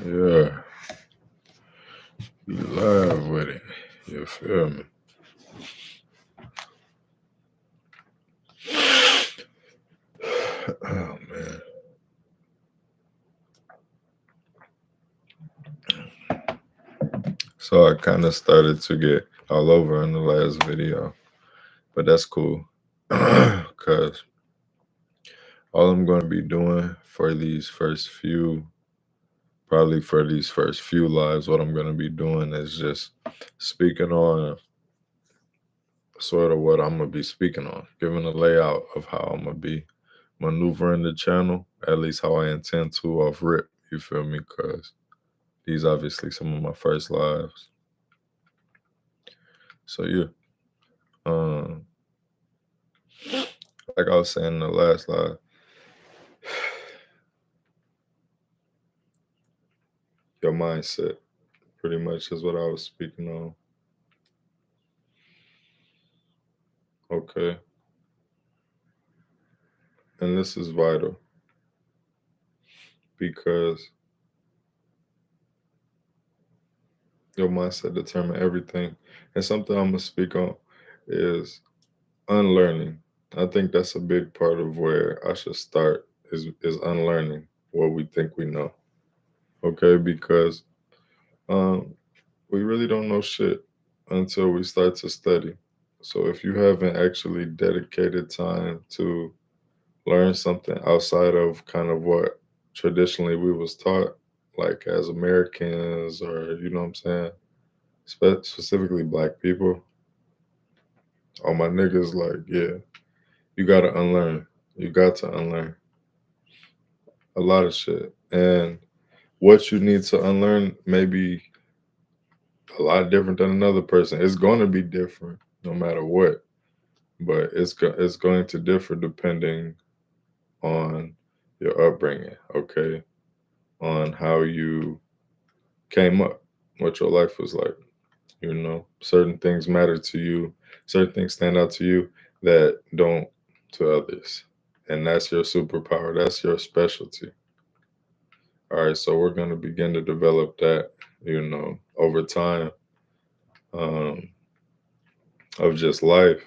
Yeah, be live with it. You feel me? Oh man. So I kind of started to get all over in the last video, but that's cool. Cause all I'm gonna be doing for these first few, probably for these first few lives, what I'm gonna be doing is just speaking on sort of what I'm gonna be speaking on, giving a layout of how I'm gonna be maneuvering the channel, at least how I intend to off rip. You feel me? Cause these obviously some of my first lives. So yeah, um, like I was saying in the last live, your mindset pretty much is what I was speaking on. Okay, and this is vital because your mindset determines everything. And something I'm gonna speak on is unlearning. I think that's a big part of where I should start is unlearning what we think we know. Okay, because um, we really don't know shit until we start to study. So if you haven't actually dedicated time to learn something outside of kind of what traditionally we was taught, like as Americans or you know what I'm saying, specifically black people, all my niggas like, yeah, you gotta unlearn. You got to unlearn a lot of shit. And what you need to unlearn may be a lot different than another person. It's going to be different no matter what, but it's going to differ depending on your upbringing, okay? On how you came up, what your life was like. You know, certain things matter to you, certain things stand out to you that don't to others. And that's your superpower, that's your specialty. All right, so we're going to begin to develop that, you know, over time um, of just life.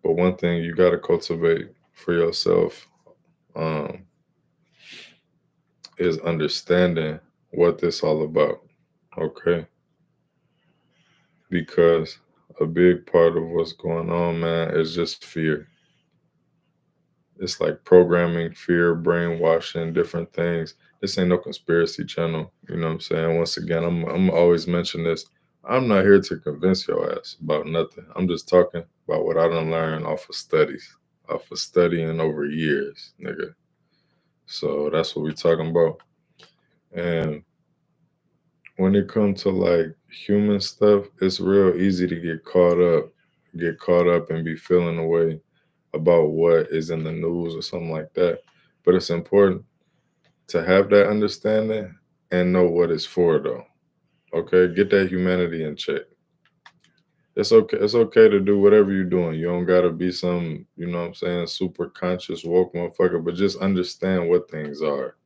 But one thing you got to cultivate for yourself um, is understanding what this all about. Okay, because a big part of what's going on, man, is just fear. It's like programming, fear, brainwashing, different things. This ain't no conspiracy channel. You know what I'm saying? Once again, I'm always mention this. I'm not here to convince your ass about nothing. I'm just talking about what I done learned off of studies, off of studying over years, nigga. So that's what we talking about. And when it comes to like human stuff, it's real easy to get caught up and be feeling away about what is in the news or something like that. But it's important to have that understanding and know what it's for though. Okay, get that humanity in check. It's okay. It's okay to do whatever you're doing. You don't gotta be some, you know what I'm saying, super conscious woke motherfucker, but just understand what things are.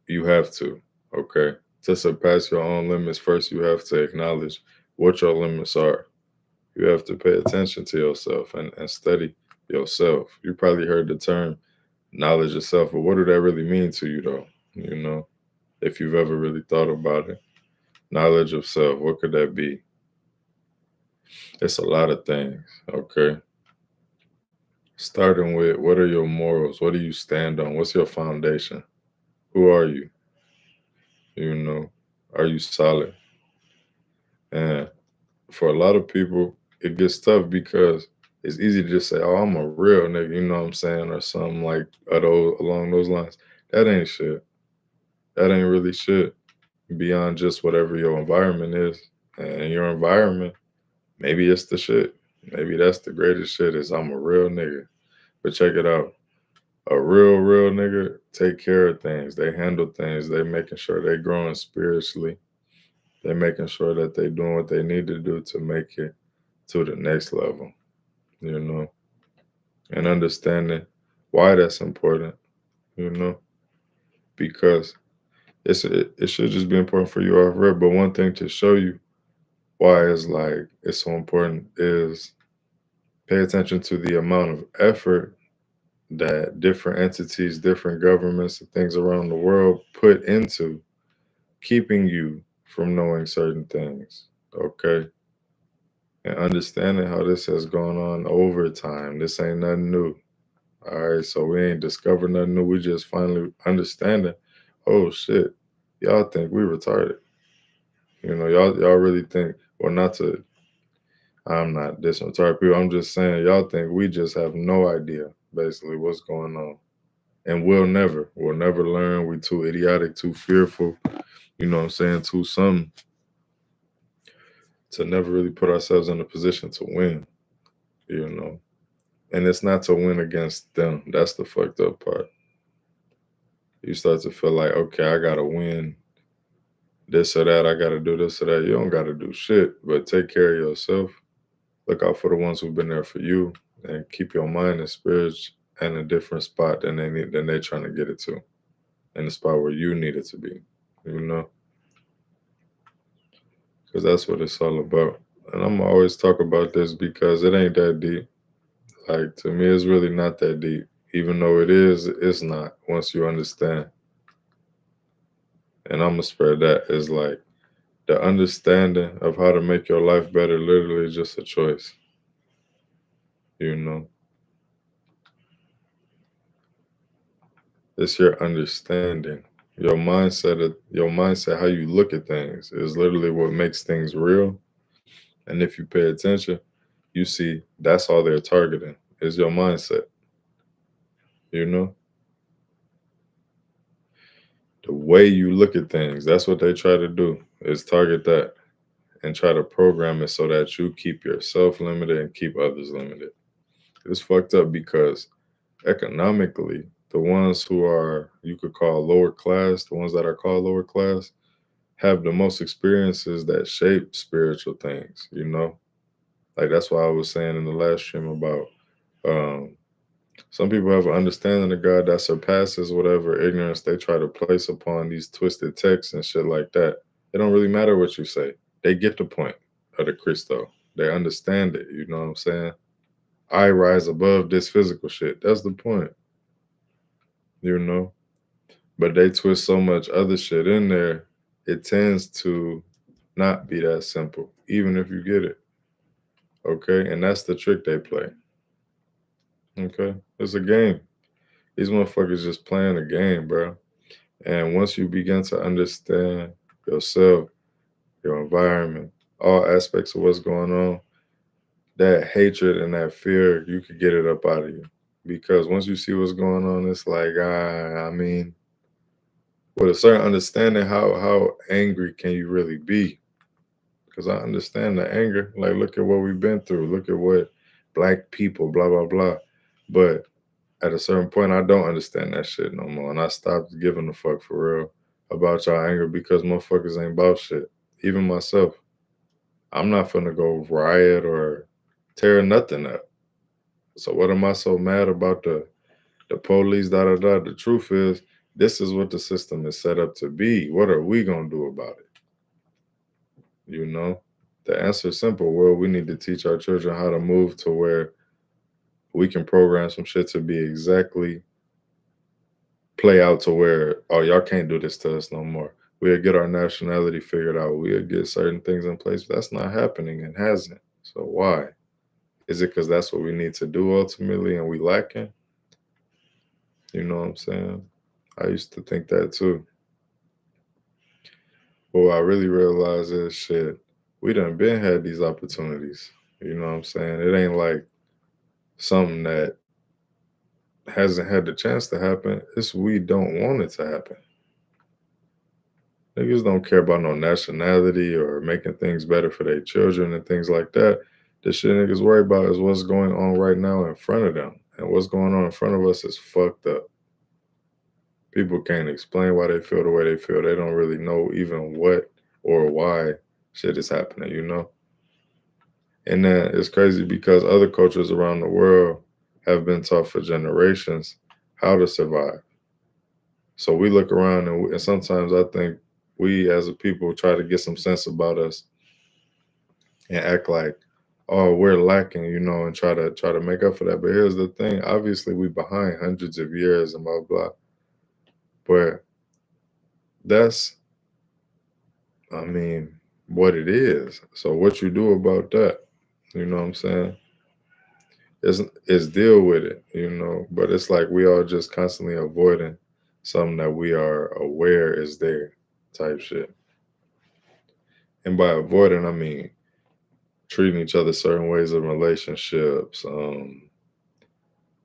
You have to. Okay. To surpass your own limits, first you have to acknowledge what your limits are. You have to pay attention to yourself and study yourself. You probably heard the term knowledge yourself, but what do that really mean to you though? You know, if you've ever really thought about it. Knowledge of self, what could that be? It's a lot of things, okay? Starting with what are your morals? What do you stand on? What's your foundation? Who are you? You know, are you solid? And for a lot of people, it gets tough because it's easy to just say, "Oh, I'm a real nigga," you know what I'm saying, or something like along those lines. That ain't shit. That ain't really shit beyond just whatever your environment is. And your environment, maybe it's the shit. Maybe that's the greatest shit is I'm a real nigga. But check it out. A real nigga take care of things. They handle things. They making sure they growing spiritually. They making sure that they doing what they need to do to make it to the next level, you know, and understanding why that's important, you know, because it should just be important for you off rip. But one thing to show you why it's so important is pay attention to the amount of effort that different entities, different governments, and things around the world put into keeping you from knowing certain things. Okay. And understanding how this has gone on over time. This ain't nothing new. All right. So we ain't discovered nothing new. We just finally understanding, oh shit, y'all think we retarded. Y'all really think, well, not to, I'm not dissing retarded people. I'm just saying, y'all think we just have no idea, basically, what's going on. And we'll never learn. We too idiotic, too fearful, you know what I'm saying, too something to never really put ourselves in a position to win, you know. And it's not to win against them. That's the fucked up part. You start to feel like, okay, I gotta win this or that. I gotta do this or that. You don't gotta do shit, but take care of yourself. Look out for the ones who've been there for you, and keep your mind and spirits in a different spot than they're trying to get it to, in the spot where you need it to be. You know, because that's what it's all about. And I'm always talk about this because it ain't that deep. Like to me, it's really not that deep. Even though it is, it's not. Once you understand, and I'm gonna spread that is like the understanding of how to make your life better. Literally, is just a choice. You know, it's your understanding. Your mindset, how you look at things, is literally what makes things real. And if you pay attention, you see that's all they're targeting is your mindset. You know, the way you look at things, that's what they try to do is target that and try to program it so that you keep yourself limited and keep others limited. It's fucked up because economically, the ones who are you could call lower class, the ones that are called lower class, have the most experiences that shape spiritual things, you know? Like that's why I was saying in the last stream about um some people have an understanding of God that surpasses whatever ignorance they try to place upon these twisted texts and shit like that. It don't really matter what you say. They get the point of the Christo. They understand it, you know what I'm saying? I rise above this physical shit. That's the point, you know? But they twist so much other shit in there, it tends to not be that simple, even if you get it. Okay? And that's the trick they play. Okay? It's a game. These motherfuckers just playing a game, bro. And once you begin to understand yourself, your environment, all aspects of what's going on, that hatred and that fear, you could get it up out of you. Because once you see what's going on, it's like, I mean, with a certain understanding, how angry can you really be? Because I understand the anger. Like, look at what we've been through. Look at what black people, blah, blah, blah. But at a certain point, I don't understand that shit no more. And I stopped giving a fuck for real about y'all anger because motherfuckers ain't about shit. Even myself. I'm not finna go riot or tear nothing up. So what am I so mad about the police, da da da? The truth is, this is what the system is set up to be. What are we gonna do about it? You know? The answer is simple. Well, we need to teach our children how to move to where we can program some shit to be exactly play out to where, oh, y'all can't do this to us no more. We'll get our nationality figured out. We'll get certain things in place. But that's not happening and hasn't. So why? Is it because that's what we need to do ultimately and we lacking? You know what I'm saying? I used to think that too. But what I really realized is shit, we done been had these opportunities. You know what I'm saying? It ain't like something that hasn't had the chance to happen. It's we don't want it to happen. Niggas don't care about no nationality or making things better for their children and things like that. The shit niggas worry about is what's going on right now in front of them. And what's going on in front of us is fucked up. People can't explain why they feel the way they feel. They don't really know even what or why shit is happening, you know? And then it's crazy because other cultures around the world have been taught for generations how to survive. So we look around and sometimes I think we as a people try to get some sense about us and act like, oh, we're lacking, and try to make up for that. But here's the thing: obviously, we behind hundreds of years and blah blah. But that's, I mean, what it is. So what you do about that? You know what I'm saying? Is deal with it. But it's like we are just constantly avoiding something that we are aware is there, type shit. And by avoiding, I mean treating each other certain ways in relationships. You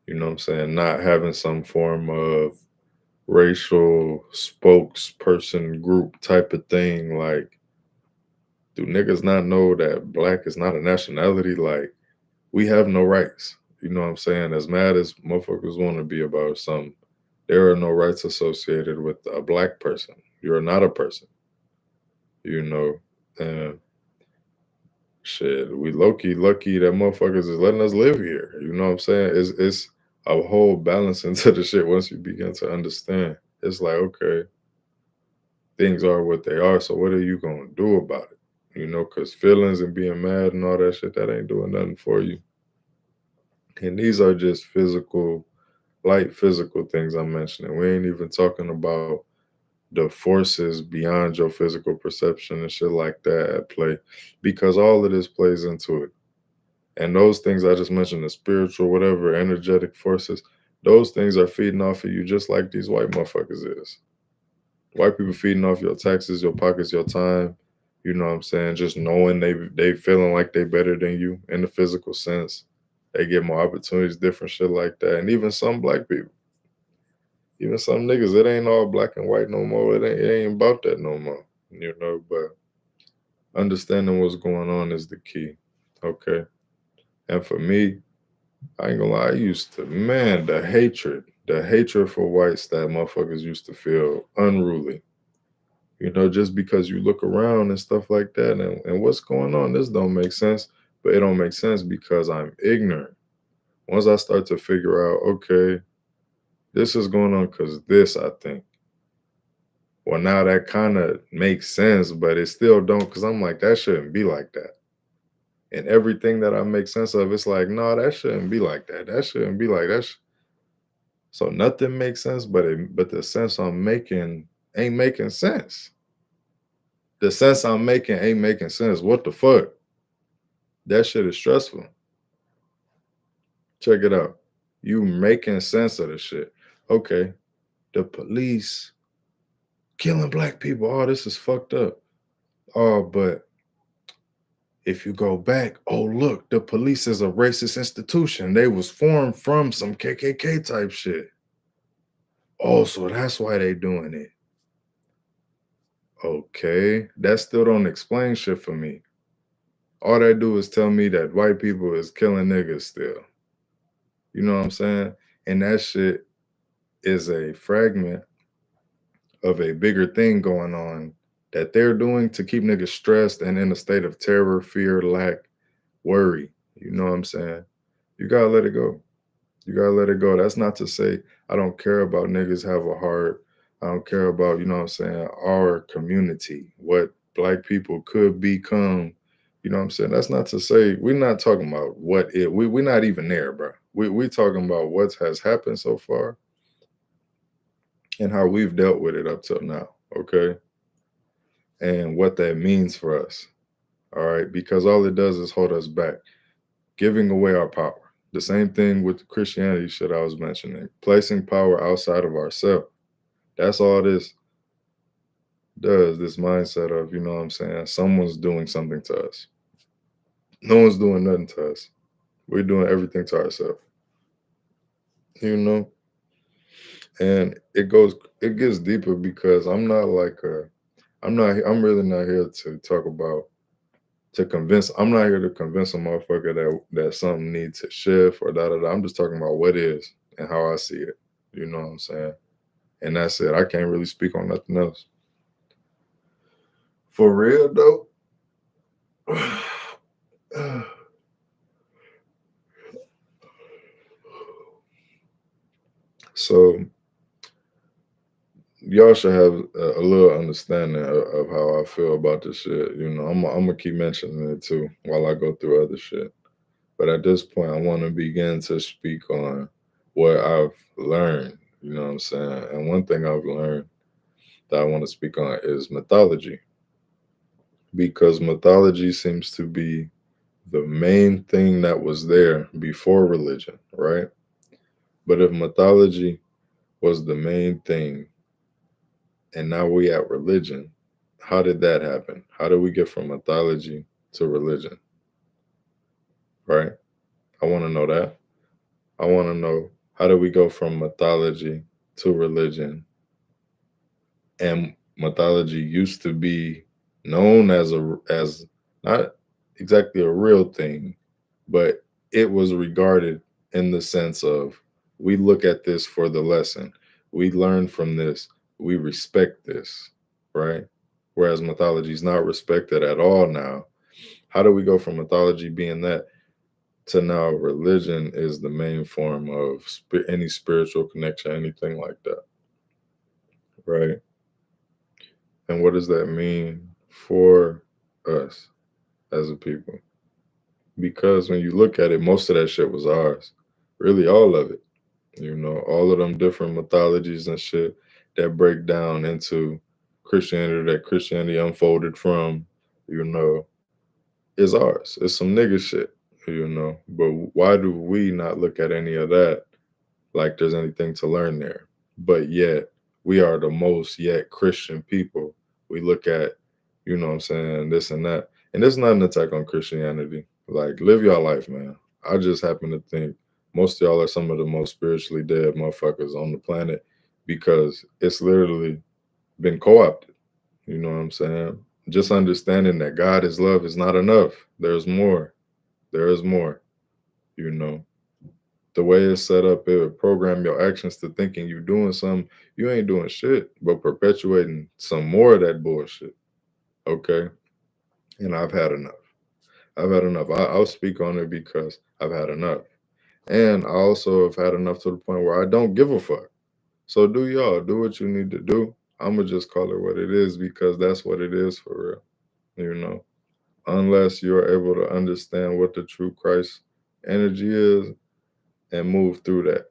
know what I'm saying? Not having some form of racial spokesperson group type of thing. Like, do niggas not know that black is not a nationality? Like, we have no rights. You know what I'm saying? As mad as motherfuckers want to be about something, there are no rights associated with a black person. You're not a person, you know. And shit, we low key lucky that motherfuckers is letting us live here. You know what I'm saying? It's a whole balance into the shit once you begin to understand. It's like, okay, things are what they are, so what are you gonna do about it? Because feelings and being mad and all that shit, that ain't doing nothing for you. And these are just light physical things I'm mentioning. We ain't even talking about the forces beyond your physical perception and shit like that at play, because all of this plays into it. And those things I just mentioned, the spiritual, whatever, energetic forces, those things are feeding off of you just like these white motherfuckers is. White people feeding off your taxes, your pockets, your time. You know what I'm saying? Just knowing they feeling like they better than you in the physical sense. They get more opportunities, different shit like that. And even some black people, even some niggas, it ain't all black and white no more. It ain't about that no more. But understanding what's going on is the key. Okay. And for me, I ain't gonna lie, I used to, man, the hatred for whites that motherfuckers used to feel unruly. Just because you look around and stuff like that, and what's going on, this don't make sense. But it don't make sense because I'm ignorant. Once I start to figure out, okay, this is going on because this, I think. Well, now that kind of makes sense, but it still don't, because I'm like, that shouldn't be like that. And everything that I make sense of, it's like, no, that shouldn't be like that. That shouldn't be like that. So nothing makes sense, but the sense I'm making ain't making sense. The sense I'm making ain't making sense. What the fuck? That shit is stressful. Check it out. You making sense of the shit. Okay, the police killing black people. Oh, this is fucked up. Oh, but if you go back, oh look, the police is a racist institution. They was formed from some KKK type shit. Oh, so that's why they doing it. Okay, that still don't explain shit for me. All they do is tell me that white people is killing niggas still. You know what I'm saying? And that shit is a fragment of a bigger thing going on that they're doing to keep niggas stressed and in a state of terror, fear, lack, worry. You know what I'm saying? You gotta let it go. You gotta let it go. That's not to say I don't care about niggas have a heart. I don't care about, you know what I'm saying, our community, what black people could become. You know what I'm saying? That's not to say we're not talking about what it we're not even there, bro. We talking about what has happened so far and how we've dealt with it up till now. Okay. And what that means for us. All right. Because all it does is hold us back, giving away our power. The same thing with the Christianity shit I was mentioning, placing power outside of ourselves. That's all this does, this mindset of, you know what I'm saying, someone's doing something to us. No one's doing nothing to us. We're doing everything to ourselves, you know? And it gets deeper because I'm really not here to talk about, I'm not here to convince a motherfucker that something needs to shift or da da da. I'm just talking about what is and how I see it. You know what I'm saying? And that's it. I can't really speak on nothing else. For real though. So y'all should have a little understanding of how I feel about this shit. I'm gonna keep mentioning it too while I go through other shit. But at this point, I want to begin to speak on what I've learned. You know what I'm saying? And one thing I've learned that I want to speak on is mythology, because mythology seems to be the main thing that was there before religion, right? But if mythology was the main thing and now we at religion, how did that happen? How did we get from mythology to religion, right? I want to know that. I want to know, how do we go from mythology to religion? And mythology used to be known as not exactly a real thing, but it was regarded in the sense of, we look at this for the lesson. We learn from this. We respect this, right? Whereas mythology is not respected at all now. How do we go from mythology being that to now religion is the main form of any spiritual connection, anything like that, right? And what does that mean for us as a people? Because when you look at it, most of that shit was ours. Really, all of it. All of them different mythologies and shit that break down into Christianity, that Christianity unfolded from, you know, is ours. It's some nigga shit. But why do we not look at any of that like there's anything to learn there? But yet, we are the most yet Christian people. We look at, what I'm saying, this and that. And it's not an attack on Christianity. Like, live your life, man. I just happen to think most of y'all are some of the most spiritually dead motherfuckers on the planet, because it's literally been co opted. You know what I'm saying? Just understanding that God is love is not enough. There's more. There is more. You know, the way it's set up, it would program your actions to thinking you doing something. You ain't doing shit, but perpetuating some more of that bullshit. Okay. And I've had enough. I've had enough. I'll speak on it because I've had enough. And I also have had enough to the point where I don't give a fuck. So do y'all do what you need to do. I'm going to just call it what it is, because that's what it is for real. Unless you're able to understand what the true Christ energy is and move through that,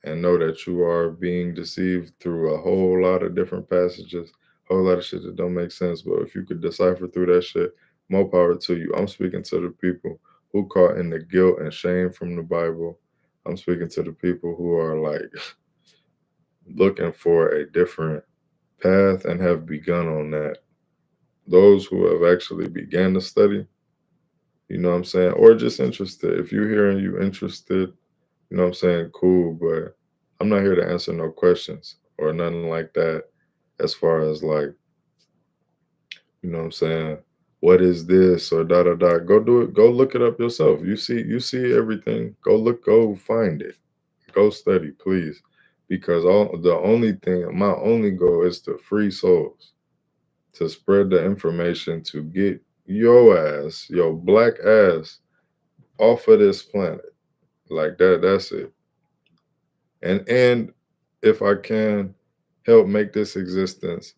and know that you are being deceived through a whole lot of different passages, a whole lot of shit that don't make sense. But if you could decipher through that shit, more power to you. I'm speaking to the people who caught in the guilt and shame from the Bible. I'm speaking to the people who are like looking for a different path and have begun on that. Those who have actually began to study, you know what I'm saying, or just interested. If you're here and you interested, you know what I'm saying, cool, but I'm not here to answer no questions or nothing like that, as far as like, you know what I'm saying, what is this or da da da. Go do it, go look it up yourself. You see everything. Go look, go find it. Go study, please. Because my only goal is to free souls, to spread the information, to get your black ass off of this planet. Like that's it. And if I can help make this existence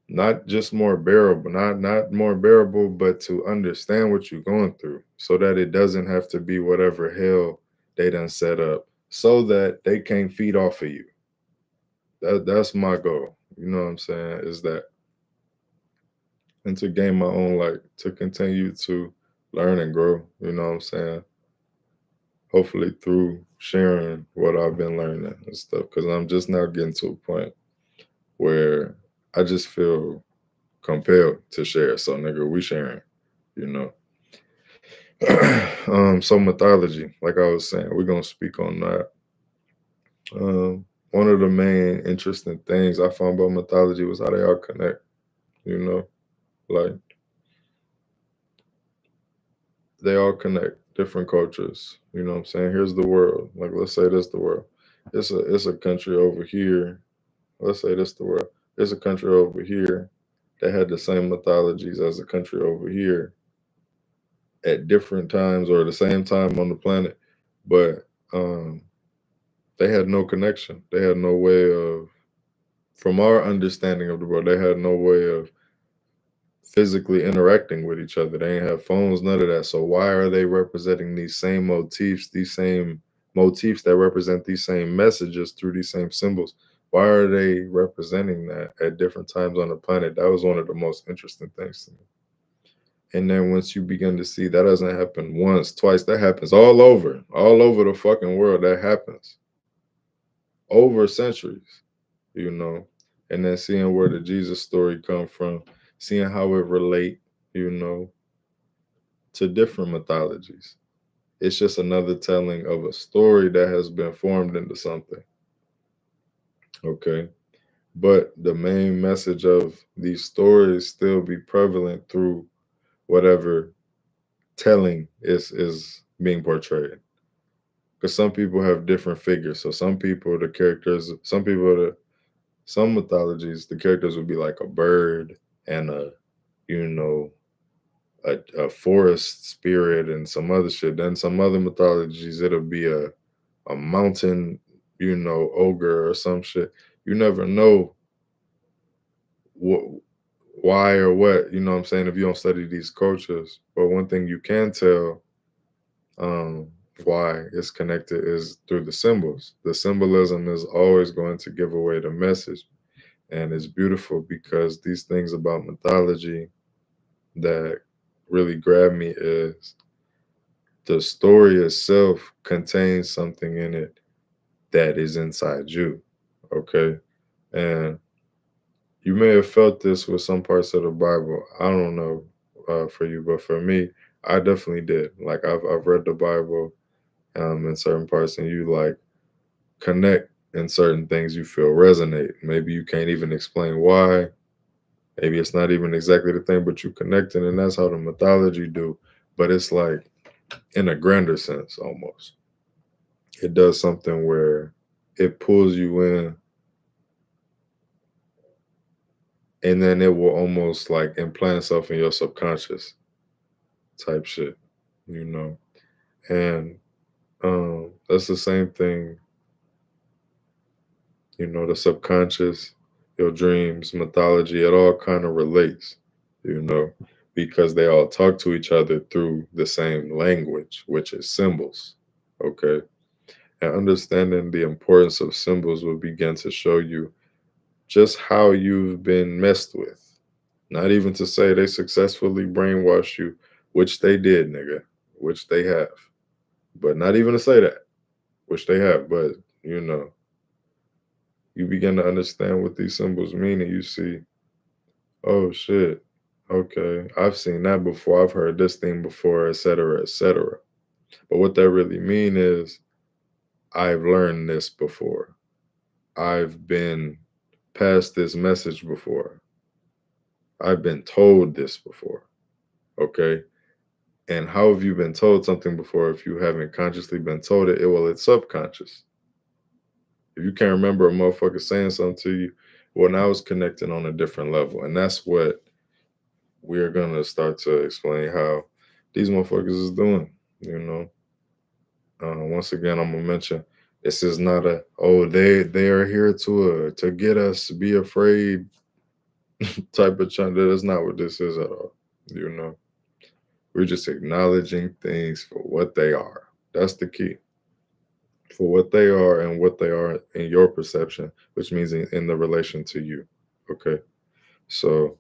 not just more bearable, not more bearable, but to understand what you're going through, so that it doesn't have to be whatever hell they done set up, so that they can't feed off of you. That's my goal. You know what I'm saying? Is that, and to gain my own light, to continue to learn and grow. You know what I'm saying? Hopefully through sharing what I've been learning and stuff, because I'm just now getting to a point where I just feel compelled to share. So nigga, we sharing, you know. So mythology, like I was saying, we're gonna speak on that. One of the main interesting things I found about mythology was how they all connect, you know, like they all connect different cultures. You know what I'm saying? Here's the world. Like, let's say this the world. It's a country over here. Let's say this the world. There's a country over here that had the same mythologies as a country over here at different times or the same time on the planet, but they had no connection. They had no way of From our understanding of the world, they had no way of physically interacting with each other. They ain't have phones, none of that. So why are they representing these same motifs that represent these same messages through these same symbols? Why are they representing that at different times on the planet? That was one of the most interesting things to me. And then once you begin to see that doesn't happen once, twice, that happens all over the fucking world. That happens over centuries, you know. And then seeing where the Jesus story come from, seeing how it relate, you know, to different mythologies. It's just another telling of a story that has been formed into something. Okay. But the main message of these stories still be prevalent through whatever telling is being portrayed. Because some people have different figures. So some people, the characters, some mythologies, the characters would be like a bird and you know, a forest spirit and some other shit. Then some other mythologies, it'll be a mountain, you know, ogre or some shit. You never know what, why or what, you know what I'm saying, if you don't study these cultures. But one thing you can tell um, why it's connected is through the symbols. The symbolism is always going to give away the message. And it's beautiful because these things about mythology that really grab me is the story itself contains something in it that is inside you. Okay. And you may have felt this with some parts of the Bible. I don't know for you, but for me, I definitely did. Like I've read the Bible in certain parts, and you like connect in certain things. You feel resonate. Maybe you can't even explain why. Maybe it's not even exactly the thing, but you connect it, and that's how the mythology do. But it's like in a grander sense, almost. It does something where it pulls you in, and then it will almost like implant itself in your subconscious type shit, you know. And that's the same thing, you know, the subconscious, your dreams, mythology, it all kind of relates, you know, because they all talk to each other through the same language, which is symbols. Okay. And understanding the importance of symbols will begin to show you just how you've been messed with. Not even to say they successfully brainwashed you, which they did, nigga, which they have. But not even to say that, which they have. But, you know, you begin to understand what these symbols mean and you see, oh shit, okay, I've seen that before. I've heard this thing before, etc., etc. But what that really mean is I've learned this before. I've been passed this message before. I've been told this before. Okay. And how have you been told something before if you haven't consciously been told it? Well, it's subconscious. If you can't remember a motherfucker saying something to you, well, now it's connecting on a different level. And that's what we're going to start to explain how these motherfuckers is doing, you know. Once again, I'm going to mention this is not a, oh, they are here to get us to be afraid type of chant. That is not what this is at all, you know. We're just acknowledging things for what they are. That's the key. For what they are and what they are in your perception, which means in the relation to you. Okay. So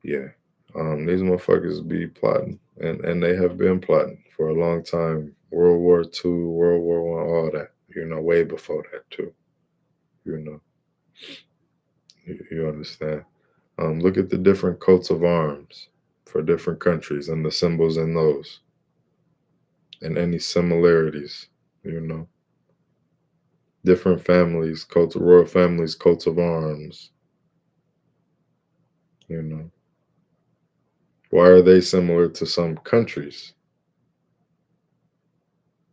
yeah. These motherfuckers be plotting. And they have been plotting for a long time. World War II, World War One, all that. You know, way before that too. You know. You understand. Look at the different coats of arms for different countries and the symbols in those and any similarities, you know. Different families, coats of royal families, coats of arms, you know. Why are they similar to some countries?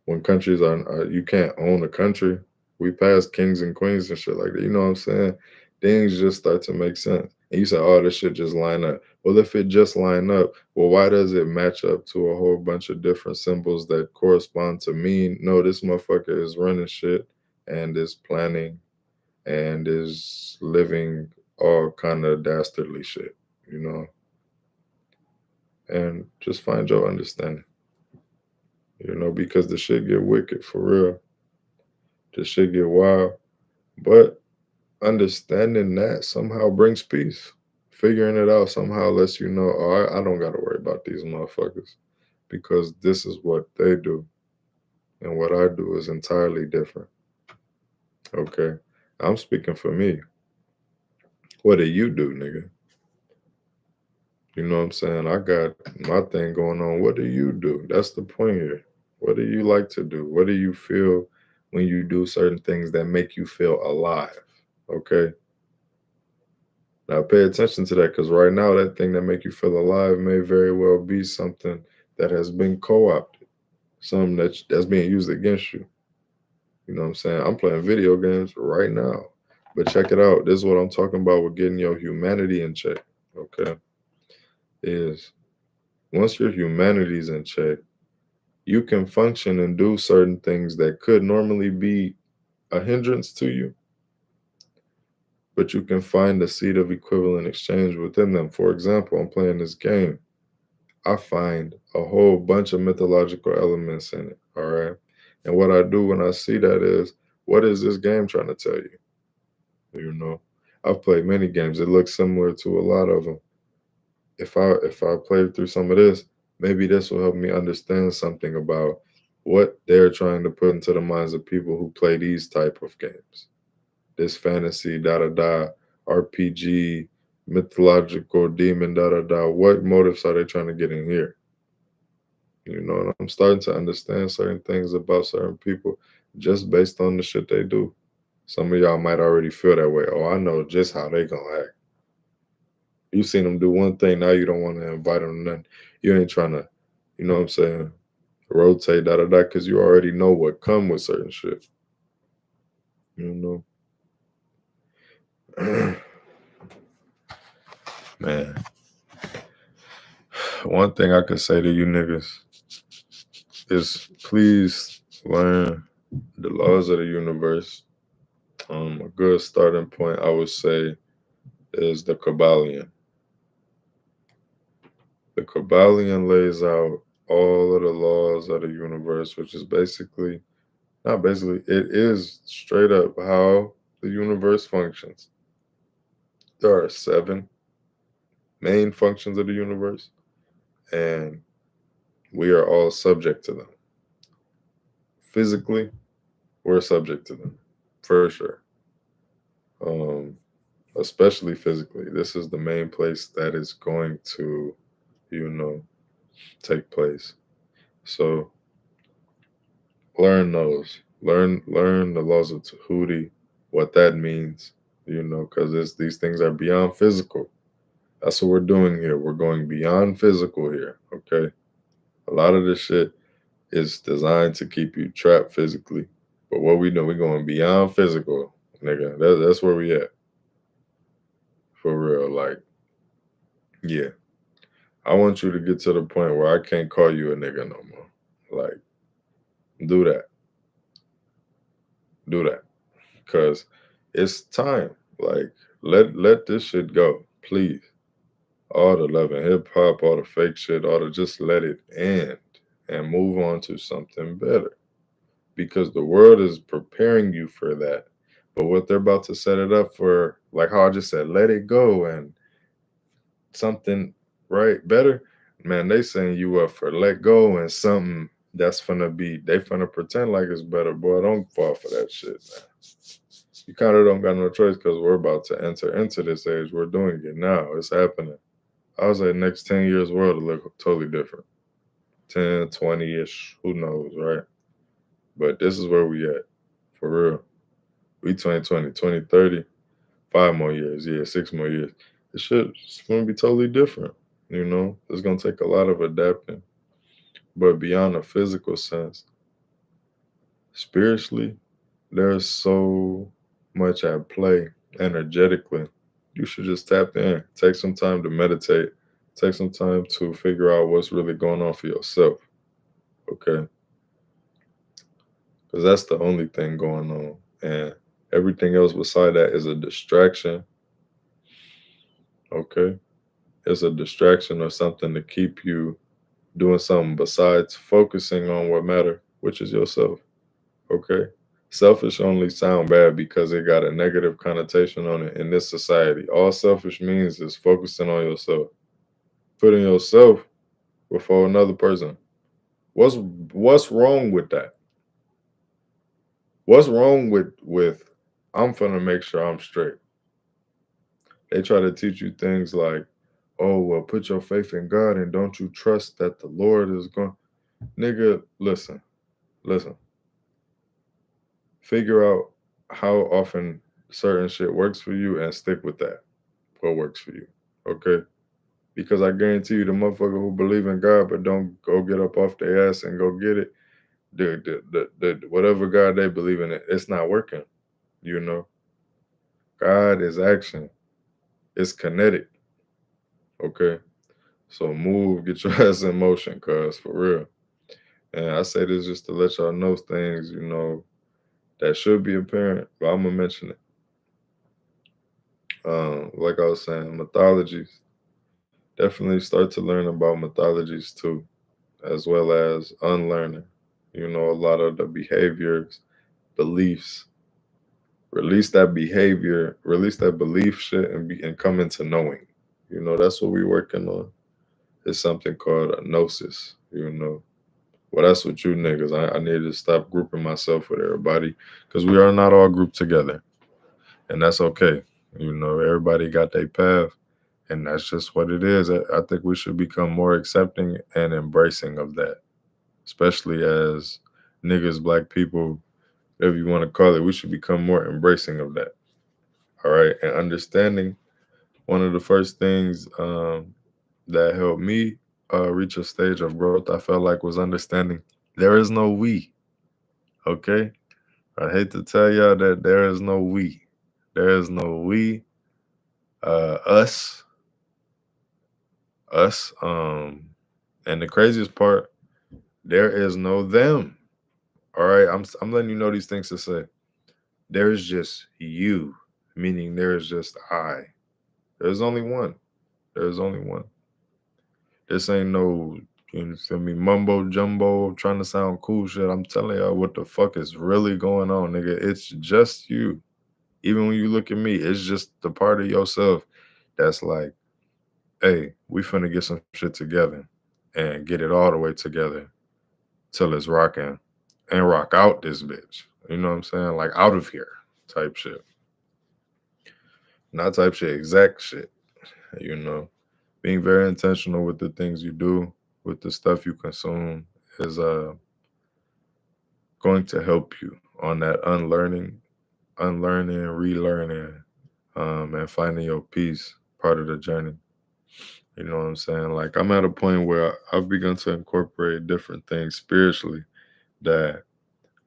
When countries you can't own a country. We pass kings and queens and shit like that. You know what I'm saying? Things just start to make sense. And you say, oh, this shit just line up. Well, if it just line up, well, why does it match up to a whole bunch of different symbols that correspond to mean, no, this motherfucker is running shit and is planning and is living all kind of dastardly shit, you know, and just find your understanding, because the shit get wicked for real. The shit get wild. But understanding that somehow brings peace. Figuring it out somehow lets you know, oh, I don't got to worry about these motherfuckers because this is what they do. And what I do is entirely different. Okay. I'm speaking for me. What do you do, nigga? You know what I'm saying? I got my thing going on. What do you do? That's the point here. What do you like to do? What do you feel when you do certain things that make you feel alive? Okay. Now pay attention to that because right now that thing that make you feel alive may very well be something that has been co-opted, something that's being used against you. You know what I'm saying? I'm playing video games right now. But check it out. This is what I'm talking about with getting your humanity in check. Okay. Is once your humanity's in check, you can function and do certain things that could normally be a hindrance to you, but you can find a seed of equivalent exchange within them. For example, I'm playing this game. I find a whole bunch of mythological elements in it. All right. And what I do when I see that is, what is this game trying to tell you? You know, I've played many games. It looks similar to a lot of them. If I play through some of this, maybe this will help me understand something about what they're trying to put into the minds of people who play these type of games. This fantasy, da da da, RPG, mythological demon, da da da. What motives are they trying to get in here? And I'm starting to understand certain things about certain people just based on the shit they do. Some of y'all might already feel that way. Oh, I know just how they gonna act. You seen them do one thing, now you don't want to invite them to nothing. You ain't trying to, you know what I'm saying, rotate da da da, because you already know what come with certain shit. You know, man. One thing I could say to you niggas is please learn the laws of the universe. A good starting point, I would say, is the Kabbalion. The Kabbalion lays out all of the laws of the universe, which is basically, not basically, it is straight up how the universe functions. There are 7 main functions of the universe, and we are all subject to them. Physically, we're subject to them, for sure. Um, Especially physically. This is the main place that is going to, you know, take place. So learn those. Learn the laws of Tahuti, what that means, because these things are beyond physical. That's what we're doing here. We're going beyond physical here. Okay. A lot of this shit is designed to keep you trapped physically. But what we know, we're going beyond physical, nigga. That's where we at. For real. Like, yeah. I want you to get to the point where I can't call you a nigga no more. Like, do that. Do that. Cause it's time. Like, let this shit go, please. All the love and hip hop, all the fake shit, all the just let it end and move on to something better. Because the world is preparing you for that. But what they're about to set it up for, like how I just said, let it go and something right better, man, they saying you up for let go and something that's gonna be, they finna pretend like it's better. Boy, don't fall for that shit, man. You kind of don't got no choice because we're about to enter into this age. We're doing it now. It's happening. I was like, next 10 years world will look totally different. 10, 20-ish, who knows, right? But this is where we at, for real. We 2020, 2030, 5 more years, yeah, 6 more years. This shit's gonna be totally different. It's gonna take a lot of adapting. But beyond the physical sense, spiritually, there's so much at play energetically. You should just tap in. Take some time to meditate. Take some time to figure out what's really going on for yourself. Okay. Because that's the only thing going on. And Everything else beside that is a distraction. Okay. It's a distraction or something to keep you doing something besides focusing on what matter, which is yourself. Okay. Selfish only sound bad because it got a negative connotation on it in this society. All selfish means is focusing on yourself, putting yourself before another person. What's what's wrong with that? What's wrong with I'm gonna make sure I'm straight? They try to teach you things like, oh well, put your faith in God and don't you trust that the Lord is going. Nigga, listen, listen. Figure out how often certain shit works for you and stick with that. What works for you, okay? Because I guarantee you, the motherfucker who believe in God but don't go get up off their ass and go get it, the whatever God they believe in, it's not working. You know, God is action. It's kinetic. Okay, so move, get your ass in motion, cuz for real. And I say this just to let y'all know things, that should be apparent, but I'm gonna mention it. Like I was saying, mythologies. Definitely start to learn about mythologies too, as well as unlearning. A lot of the behaviors, beliefs. Release that behavior, release that belief shit, and come into knowing. That's what we're working on. It's something called a gnosis. Well, that's what you niggas. I need to stop grouping myself with everybody because we are not all grouped together, and that's okay. Everybody got their path, and that's just what it is. I think we should become more accepting and embracing of that, especially as niggas, black people, whatever you want to call it. We should become more embracing of that. All right, and understanding. One of the first things that helped me reach a stage of growth, I felt like, was understanding there is no we. Okay, I hate to tell y'all that there is no we. There is no we. Us, us. And the craziest part, there is no them. All right, I'm letting you know these things to say. There is just you, meaning there is just I. There's only one. There's only one. This ain't no, you feel me, mumbo jumbo trying to sound cool shit. I'm telling y'all what the fuck is really going on, nigga. It's just you. Even when you look at me, it's just the part of yourself that's like, hey, we finna get some shit together and get it all the way together till it's rocking and rock out this bitch. You know what I'm saying? Like out of here type shit. Not type shit, exact shit. You know, being very intentional with the things you do, with the stuff you consume is going to help you on that unlearning, relearning, and finding your peace part of the journey. You know what I'm saying? Like I'm at a point where I've begun to incorporate different things spiritually that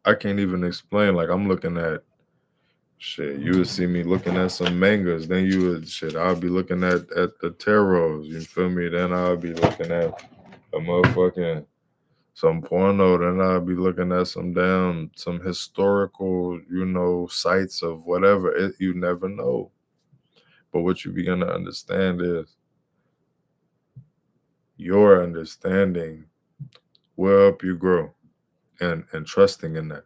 I can't even explain. Like I'm looking at shit. You would see me looking at some mangas, then you would shit. I'll be looking at the tarots. You feel me? Then I'll be looking at a motherfucking some porno. Then I'll be looking at some historical, sites of whatever. You never know. But what you begin to understand is your understanding will help you grow and trusting in that.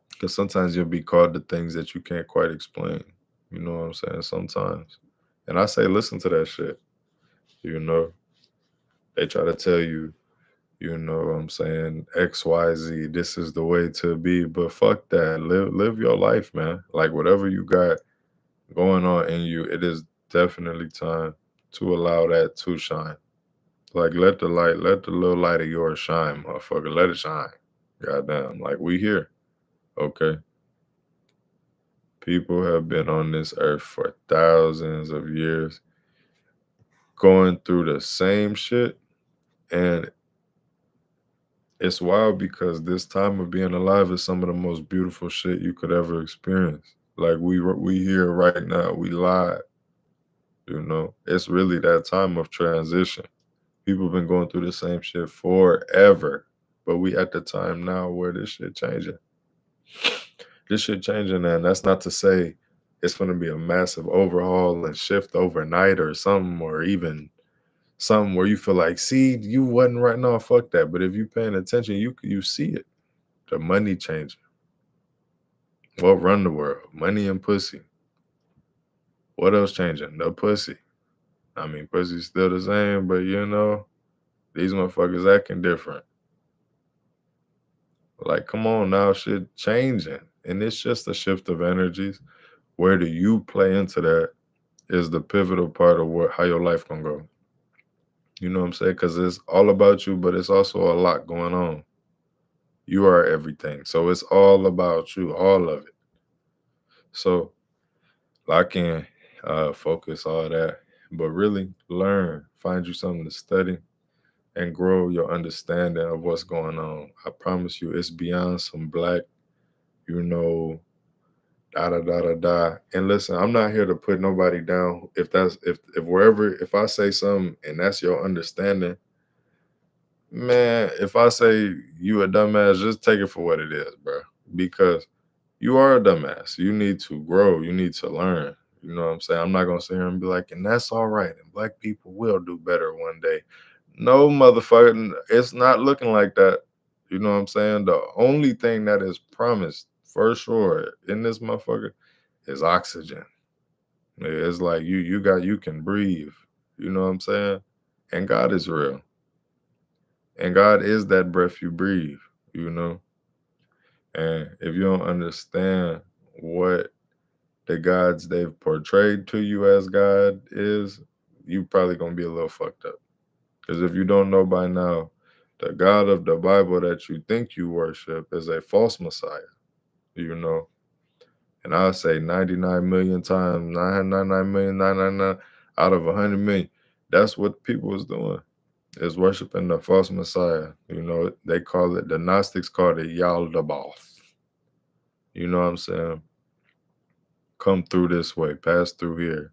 Because sometimes you'll be called to things that you can't quite explain. You know what I'm saying? Sometimes. And I say, listen to that shit. You know, they try to tell you, what I'm saying, XYZ, this is the way to be. But fuck that. Live your life, man. Like whatever you got going on in you, it is definitely time to allow that to shine. Like let the little light of yours shine, motherfucker. Let it shine. Goddamn. Like we here. Okay. People have been on this earth for thousands of years going through the same shit. And it's wild because this time of being alive is some of the most beautiful shit you could ever experience. Like we here right now, we live. It's really that time of transition. People been going through the same shit forever, but we at the time now where this shit changing. This shit changing, and that's not to say it's gonna be a massive overhaul and shift overnight or something, or even something where you feel like, see, you wasn't right now, fuck that. But if you paying attention, you see it. The money changing. What run the world? Money and pussy. What else changing? The pussy. I mean, pussy's still the same, but these motherfuckers acting different. Like, come on now, shit changing. And it's just a shift of energies. Where do you play into that is the pivotal part of how your life gonna go. You know what I'm saying? Because it's all about you, but it's also a lot going on. You are everything. So it's all about you, all of it. So lock in, focus, all that. But really learn, find you something to study and grow your understanding of what's going on. I promise you, it's beyond some black, you know, da da da da da. And listen, I'm not here to put nobody down. If I say something and that's your understanding, man, if I say you a dumbass, just take it for what it is, bro. Because you are a dumbass. You need to grow. You need to learn. You know what I'm saying? I'm not gonna sit here and be like, and that's all right. And black people will do better one day. No, motherfucker, it's not looking like that. You know what I'm saying? The only thing that is promised for sure in this motherfucker is oxygen. It's like you can breathe. You know what I'm saying? And God is real. And God is that breath you breathe, you know? And if you don't understand what the gods they've portrayed to you as God is, you probably gonna be a little fucked up. Because if you don't know by now, the God of the Bible that you think you worship is a false Messiah, you know? And I'll say 99 million times, 999 million, 999 out of 100 million. That's what people was doing, is worshiping the false Messiah. You know, they call it, the Gnostics called it Yaldabaoth. You know what I'm saying? Come through this way, pass through here.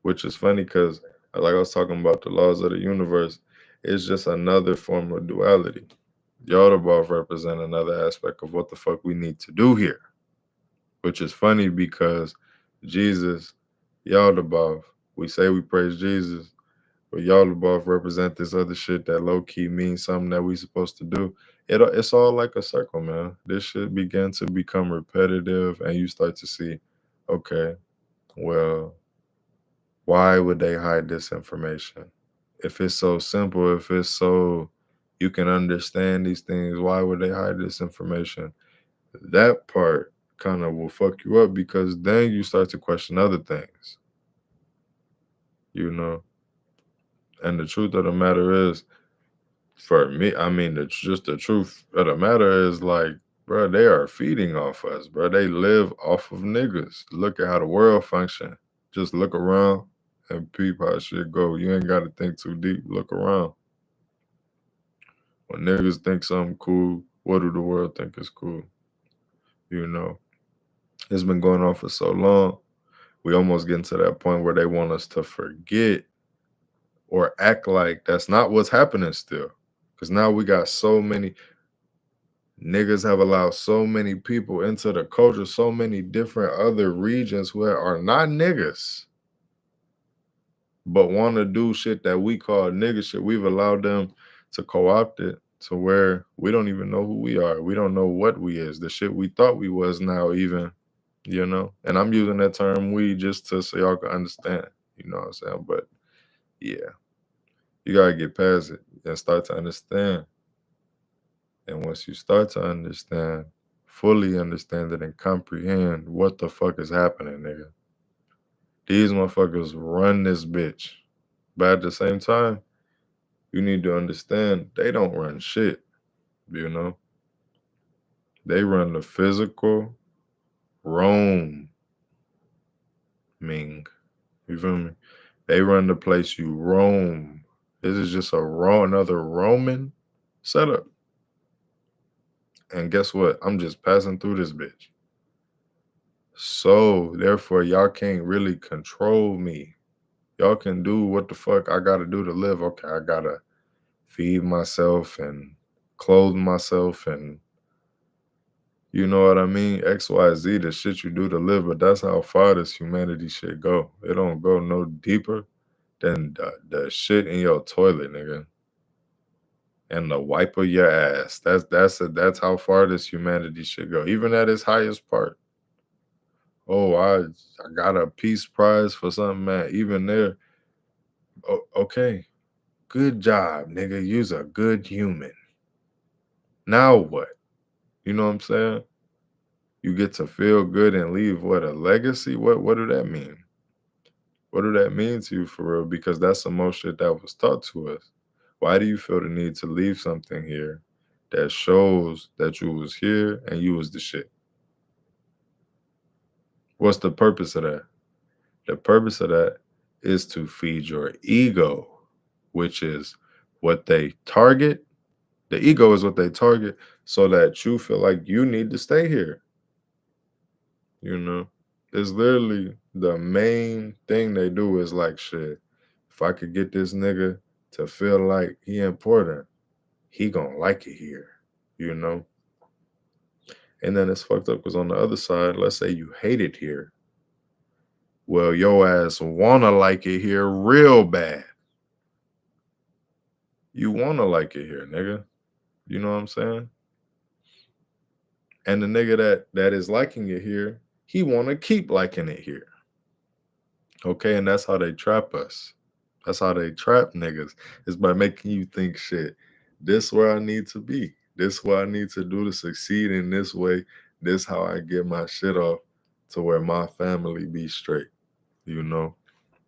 Which is funny because, like I was talking about the laws of the universe, it's just another form of duality. Yaldabaoth represent another aspect of what the fuck we need to do here. Which is funny because Jesus, Yaldabaoth, we say we praise Jesus, but Yaldabaoth represent this other shit that low key means something that we supposed to do. It's all like a circle, man. This shit begin to become repetitive, and you start to see, okay, well, why would they hide this information? If it's so simple, if it's so you can understand these things, why would they hide this information? That part kind of will fuck you up because then you start to question other things, you know? And the truth of the matter is, for me, I mean, just the truth of the matter is like, bro, they are feeding off us, bro. They live off of niggas. Look at how the world function. Just look around and peep how shit go. You ain't got to think too deep. Look around. When niggas think something cool, what do the world think is cool? You know, it's been going on for so long. We almost getting to that point where they want us to forget or act like that's not what's happening still. Because now we got so many niggas have allowed so many people into the culture, so many different other regions who are not niggas, but want to do shit that we call nigga shit. We've allowed them to co-opt it to where we don't even know who we are. We don't know what we is. The shit we thought we was now even, you know? And I'm using that term we just to so y'all can understand, you know what I'm saying? But yeah, you gotta get past it and start to understand. And once you start to understand, fully understand it and comprehend what the fuck is happening, nigga. These motherfuckers run this bitch. But at the same time, you need to understand they don't run shit, you know? They run the physical roaming. You feel me? They run the place you roam. This is just another Roman setup. And guess what? I'm just passing through this bitch. So therefore, y'all can't really control me. Y'all can do what the fuck I gotta do to live. Okay, I gotta feed myself and clothe myself and You know what I mean? XYZ, the shit you do to live, but that's how far this humanity shit go. It don't go no deeper than the shit in your toilet, nigga, and the wipe of your ass. That's how far this humanity should go, even at its highest part. Oh, I got a peace prize for something, man. Even there, okay, good job, nigga. You's a good human. Now what? You know what I'm saying? You get to feel good and leave what, a legacy? What do that mean? What do that mean to you for real? Because that's some more shit that was taught to us. Why do you feel the need to leave something here that shows that you was here and you was the shit? What's the purpose of that? The purpose of that is to feed your ego, which is what they target. The ego is what they target so that you feel like you need to stay here. You know, it's literally the main thing they do is like, shit, if I could get this nigga to feel like he important, he gonna like it here, you know? And then it's fucked up because on the other side, let's say you hate it here. Well, your ass wanna like it here real bad. You wanna like it here, nigga. You know what I'm saying? And the nigga that is liking it here, he wanna keep liking it here. Okay, and that's how they trap us. That's how they trap niggas. Is by making you think shit. This where I need to be. This what I need to do to succeed in this way. This how I get my shit off to where my family be straight. You know?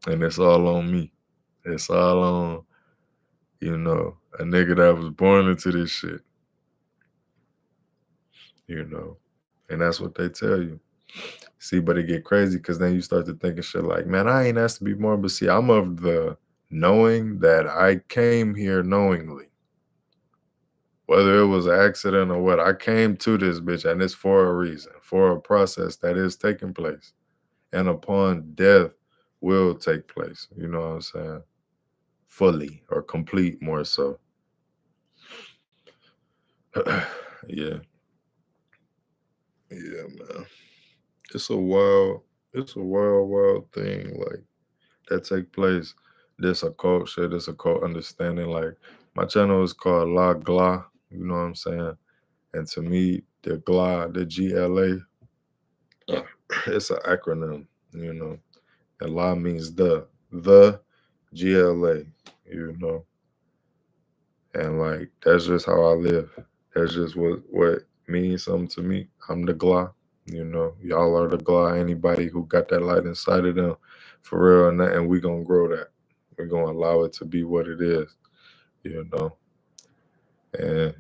And it's all on me. It's all on, a nigga that was born into this shit. You know. And that's what they tell you. See, but it get crazy because then you start to thinking shit like, man, I ain't asked to be born, but see, I'm of the knowing that I came here knowingly. Whether it was an accident or what, I came to this bitch and it's for a reason, for a process that is taking place. And upon death will take place. You know what I'm saying? Fully or complete more so. Yeah. Yeah, man. It's a wild thing. Like that take place. This occult shit, this occult understanding. Like my channel is called TuLaGla, you know what I'm saying? And to me, the GLA, the GLA, it's an acronym, you know. And La means the GLA, you know. And like that's just how I live. That's just what means something to me. I'm the GLA, you know. Y'all are the GLA. Anybody who got that light inside of them, for real, and we gonna grow that. We're gonna allow it to be what it is, you know. And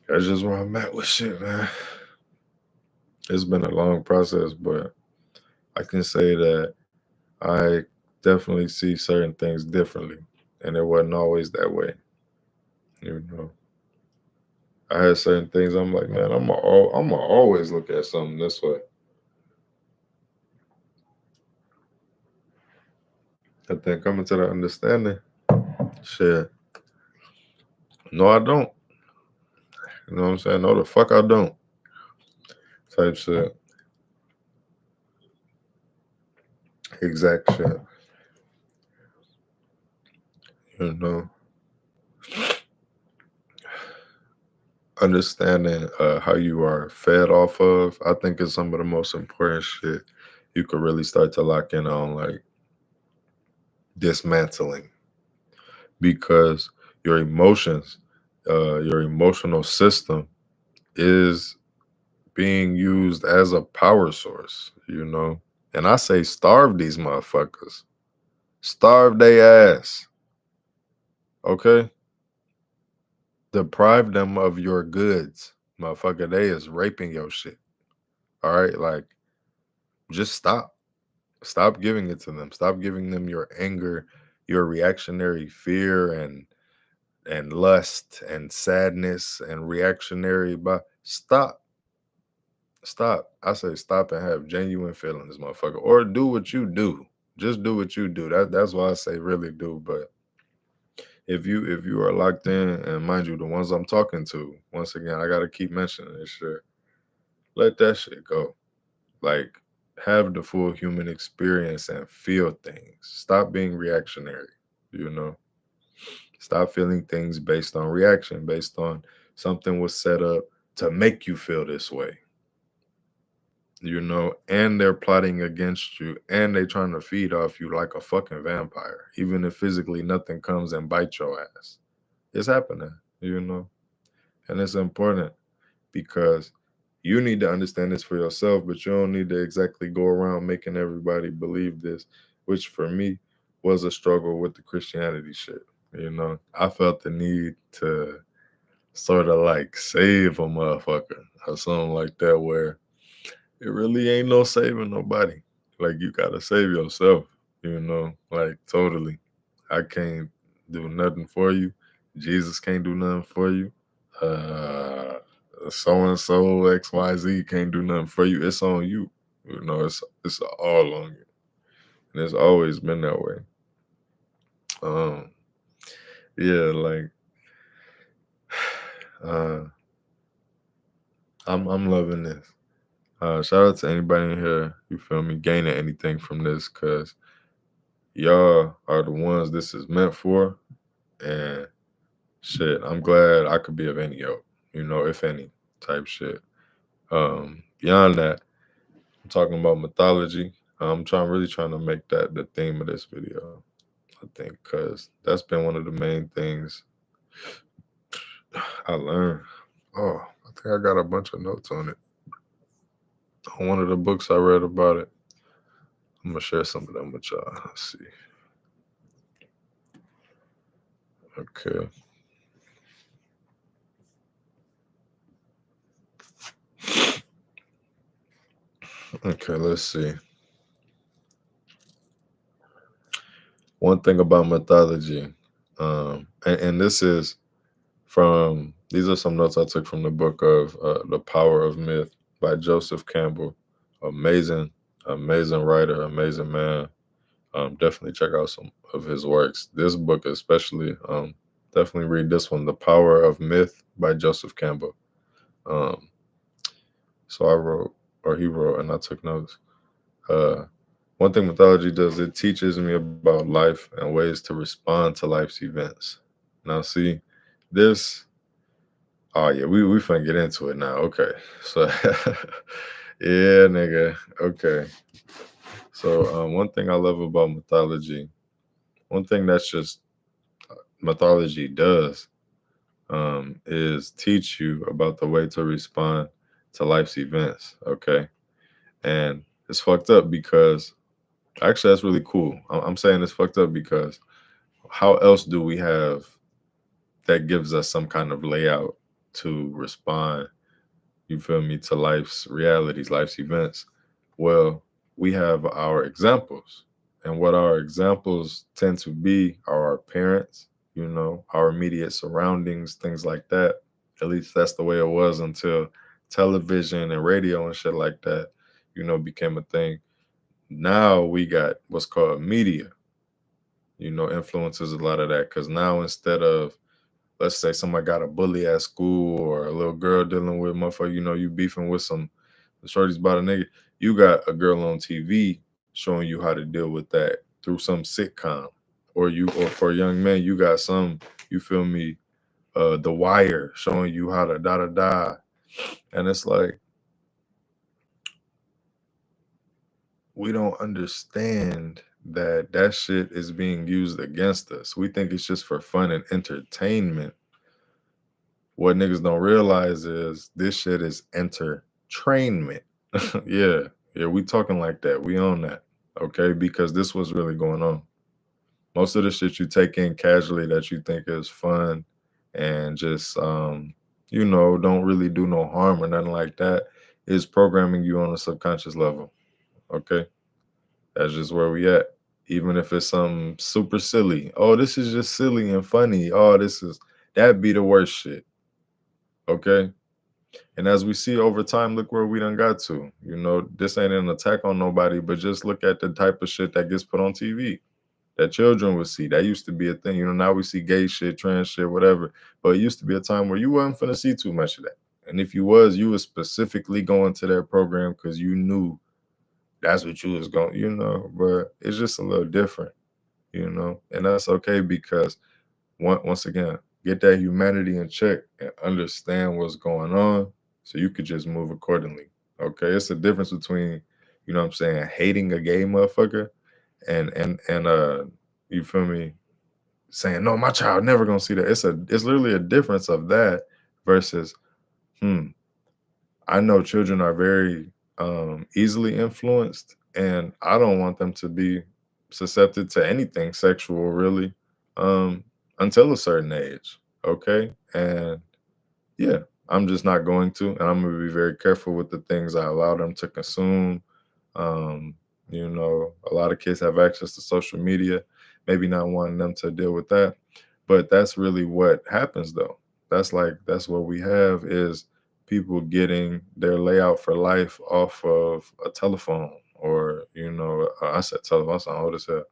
that's just where I'm at with shit, man. It's been a long process, but I can say that I definitely see certain things differently, and it wasn't always that way. You know, I had certain things I'm like, man, I'm gonna always look at something this way. I think coming to that understanding, shit. No, I don't. You know what I'm saying? No, the fuck I don't. Type shit. Exact shit. You know, understanding how you are fed off of, I think is some of the most important shit you could really start to lock in on, like dismantling, because your emotions, your emotional system is being used as a power source, you know? And I say starve these motherfuckers. Starve they ass. Okay? Deprive them of your goods. Motherfucker, they is raping your shit. All right? Like, just stop. Stop giving it to them. Stop giving them your anger, your reactionary fear and lust and sadness and reactionary, but stop. Stop. I say stop and have genuine feelings, motherfucker. Or do what you do. Just do what you do. That's why I say really do. But if you are locked in, and mind you, the ones I'm talking to, once again, I gotta keep mentioning this shit. let that shit go. Like, have the full human experience and feel things. Stop being reactionary, you know? Stop feeling things based on reaction, based on something was set up to make you feel this way, and they're plotting against you and they trying to feed off you like a fucking vampire, even if physically nothing comes and bites your ass. It's happening, you know? And it's important because you need to understand this for yourself, but you don't need to exactly go around making everybody believe this, which for me was a struggle with the Christianity shit. I felt the need to sort of like save a motherfucker or something like that, where it really ain't no saving nobody. Like, you gotta save yourself, like, totally. I can't do nothing for you. Jesus can't do nothing for you. Uh, so and so XYZ can't do nothing for you. It's on you. It's all on you, and it's always been that way. Um, yeah, like, uh, I'm loving this. Shout out to anybody in here, you feel me, gaining anything from this, cause y'all are the ones this is meant for, and shit, I'm glad I could be of any help, if any type shit. Beyond that, I'm talking about mythology. I'm really trying to make that the theme of this video. I think because that's been one of the main things I learned. Oh, I think I got a bunch of notes on it. On one of the books I read about it. I'm gonna share some of them with y'all. Let's see. Okay. Okay, let's see. One thing about mythology, and this is these are some notes I took from the book of The Power of Myth by Joseph Campbell. Amazing, amazing writer, amazing man. Definitely check out some of his works. This book, especially, definitely read this one, The Power of Myth by Joseph Campbell. Um, so I wrote, or he wrote, and I took notes. Uh, One thing mythology does, it teaches me about life and ways to respond to life's events. Now, see, this, oh yeah, we finna get into it now. Okay. So, yeah, nigga. Okay. So, one thing I love about mythology, one thing that's just mythology does, is teach you about the way to respond to life's events. Okay. And it's fucked up because actually that's really cool. I'm saying it's fucked up because how else do we have that gives us some kind of layout to respond, you feel me, to life's realities, life's events? Well, we have our examples. And what our examples tend to be are our parents, our immediate surroundings, things like that. At least that's the way it was until television and radio and shit like that, became a thing. Now we got what's called media, influences a lot of that. Because now instead of, let's say somebody got a bully at school or a little girl dealing with motherfucker, you beefing with some shorties about a nigga, you got a girl on TV showing you how to deal with that through some sitcom. Or for young men, you got some, you feel me, The Wire showing you how to da da da. And it's like, we don't understand that shit is being used against us. We think it's just for fun and entertainment. What niggas don't realize is this shit is entertainment. Yeah, yeah, we talking like that. We own that, okay? Because this was really going on. Most of the shit you take in casually that you think is fun and just, don't really do no harm or nothing like that is programming you on a subconscious level, okay? That's just where we at. Even if it's something super silly. Oh, this is just silly and funny. Oh, that'd be the worst shit. Okay. And as we see over time, look where we done got to. This ain't an attack on nobody, but just look at the type of shit that gets put on TV that children would see. That used to be a thing. Now we see gay shit, trans shit, whatever. But it used to be a time where you wasn't finna see too much of that. And if you was specifically going to that program because you knew that's what you was going, but it's just a little different, and that's okay because once again, get that humanity in check and understand what's going on so you could just move accordingly. Okay. It's a difference between, what I'm saying, hating a gay motherfucker and you feel me, saying, no, my child never gonna see that. It's literally a difference of that versus, hmm, I know children are very easily influenced, and I don't want them to be susceptible to anything sexual, really, um, until a certain age. Okay, and yeah, I'm just not going to, and I'm gonna be very careful with the things I allow them to consume. Um, a lot of kids have access to social media, maybe not wanting them to deal with that, but that's really what happens though. That's what we have is people getting their layout for life off of a telephone or I said telephone, I sound old as hell,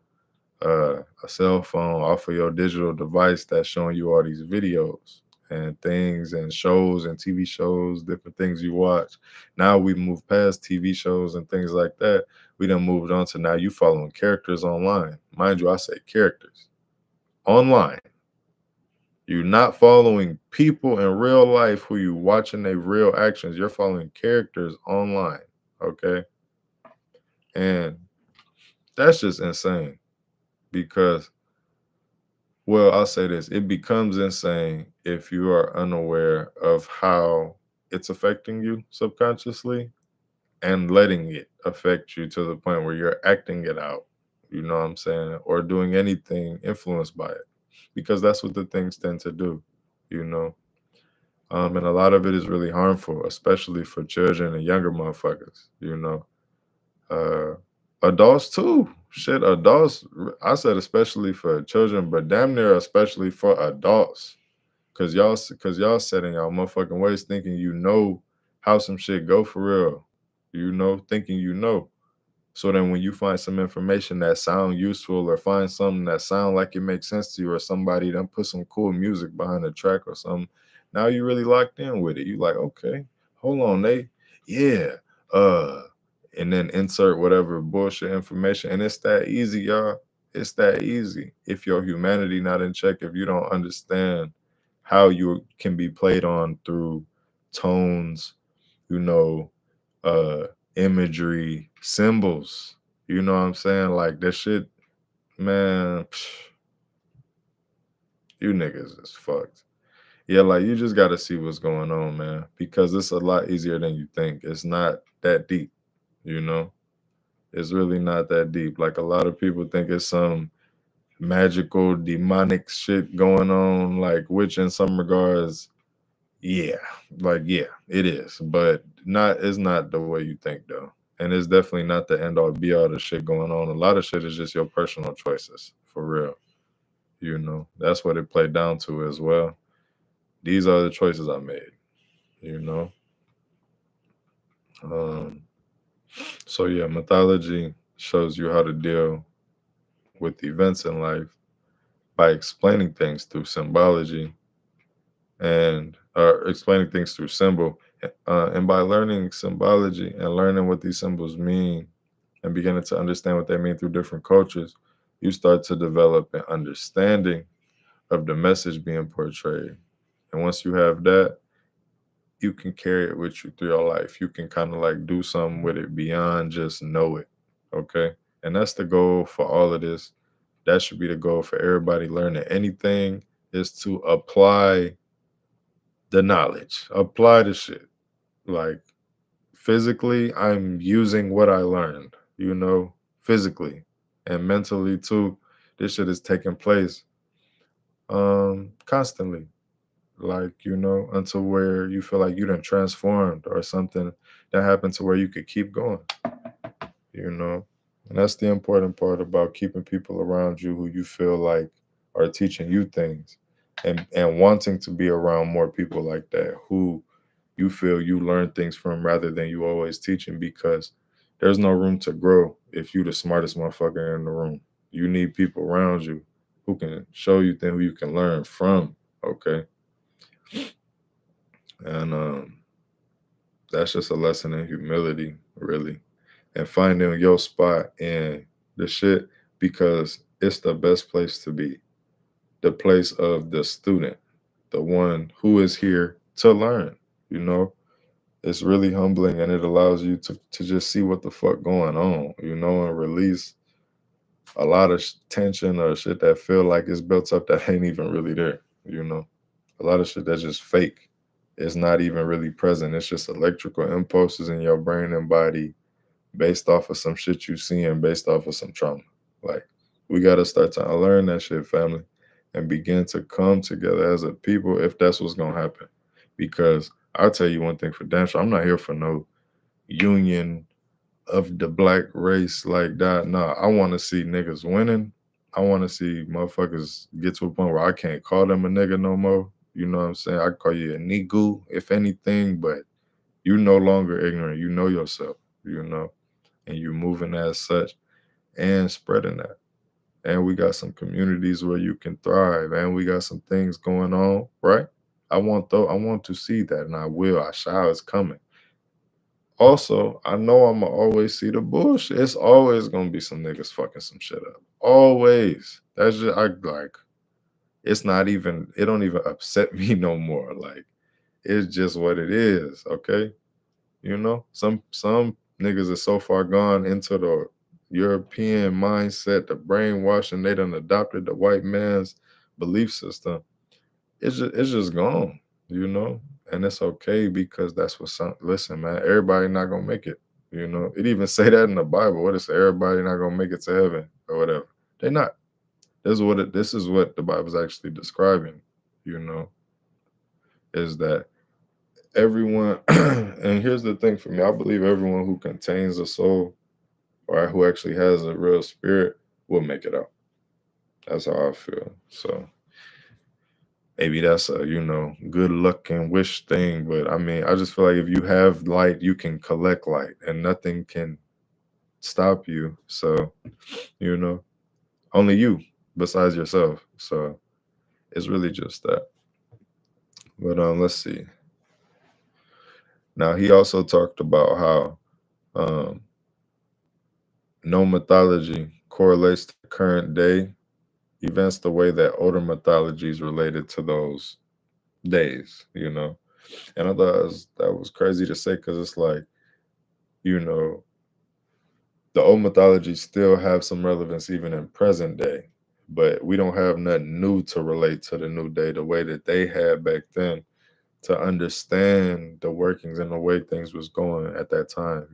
a cell phone off of your digital device that's showing you all these videos and things and shows and TV shows, different things you watch. Now we've moved past TV shows and things like that. We done moved on to now you following characters online. Mind you, I say characters online. You're not following people in real life who you watching their real actions. You're following characters online. Okay. And that's just insane because, well, I'll say this, it becomes insane if you are unaware of how it's affecting you subconsciously and letting it affect you to the point where you're acting it out, you know what I'm saying, or doing anything influenced by it, because that's what the things tend to do, you know. And a lot of it is really harmful, especially for children and younger motherfuckers, uh, adults too. Shit, adults. I said especially for children, but damn near especially for adults. Cause y'all setting y'all motherfucking ways, thinking you know how some shit go for real. Thinking you know. So then when you find some information that sound useful or find something that sound like it makes sense to you or somebody done put some cool music behind the track or something, now you really locked in with it. You like, okay, hold on, yeah, uh, and then insert whatever bullshit information. And it's that easy, y'all. It's that easy. If your humanity not in check, if you don't understand how you can be played on through tones, you know, uh imagery, symbols. You know what I'm saying? Like that shit, man, you niggas is fucked. Yeah, like you just gotta see what's going on, man. Because it's a lot easier than you think. It's not that deep, you know? It's really not that deep. Like a lot of people think it's some magical, demonic shit going on, like which in some regards, yeah, like yeah, it is. But not it's not the way you think though. And it's definitely not the end all be all the shit going on. A lot of shit is just your personal choices, for real. That's what it played down to as well. These are the choices I made, you know. Um, so yeah, mythology shows you how to deal with events in life by explaining things through symbology and explaining things through symbol, and by learning symbology and learning what these symbols mean and beginning to understand what they mean through different cultures, you start to develop an understanding of the message being portrayed. And once you have that, you can carry it with you through your life. You can kind of like do something with it beyond just know it. Okay. And that's the goal for all of this. That should be the goal for everybody learning anything is to apply the knowledge, apply the shit. Like physically, I'm using what I learned, physically and mentally too. This shit is taking place constantly. Like, until where you feel like you done transformed or something that happened to where you could keep going, you know. And that's the important part about keeping people around you who you feel like are teaching you things and wanting to be around more people like that who you feel you learn things from rather than you always teaching, because there's no room to grow if you the smartest motherfucker in the room. You need people around you who can show you things who you can learn from. Okay. And That's just a lesson in humility, really, and finding your spot in the shit because it's the best place to be. The place of the student, the one who is here to learn, you know? It's really humbling and it allows you to just see what the fuck going on, and release a lot of tension or shit that feel like it's built up that ain't even really there, you know? A lot of shit that's just fake. It's not even really present. It's just electrical impulses in your brain and body based off of some shit you see and based off of some trauma. Like, we got to start to unlearn that shit, family, and begin to come together as a people if that's what's going to happen. Because I'll tell you one thing for damn sure, I'm not here for no union of the black race like that. Nah, I want to see niggas winning. I want to see motherfuckers get to a point where I can't call them a nigga no more. You know what I'm saying? I call you a nigu, if anything, but you no longer ignorant. You know yourself, and you're moving as such and spreading that. And we got some communities where you can thrive, and we got some things going on, right? I want to see that, and I will. I shall. It's coming. Also, I know I'ma always see the bullshit. It's always gonna be some niggas fucking some shit up. Always. That's just I like. It's not even. It don't even upset me no more. Like it's just what it is. Okay. Some niggas are so far gone into the European mindset, the brainwashing, they done adopted the white man's belief system. It's just gone, and it's okay because that's what some listen, man, everybody not gonna make it. It even say that in the Bible. What is everybody not gonna make it to heaven or whatever? They're not. This is what the Bible's actually describing, you know, is that everyone and here's the thing for me, I believe everyone who contains a soul or who actually has a real spirit will make it out. That's how I feel. So maybe that's a good luck and wish thing, but I mean I just feel like if you have light you can collect light and nothing can stop you. So you know only you besides yourself. So it's really just that. But let's see. Now he also talked about how um no mythology correlates to current day events the way that older mythologies related to those days. And I thought that was crazy to say because it's like, you know, the old mythologies still have some relevance even in present day, but we don't have nothing new to relate to the new day the way that they had back then to understand the workings and the way things was going at that time.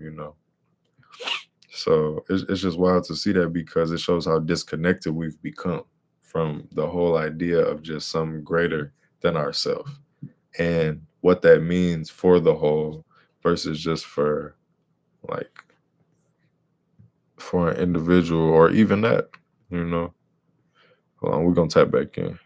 So it's just wild to see that because it shows how disconnected we've become from the whole idea of just some greater than ourselves and what that means for the whole versus just for like for an individual or even that, you know. Hold on, we're gonna tap back in.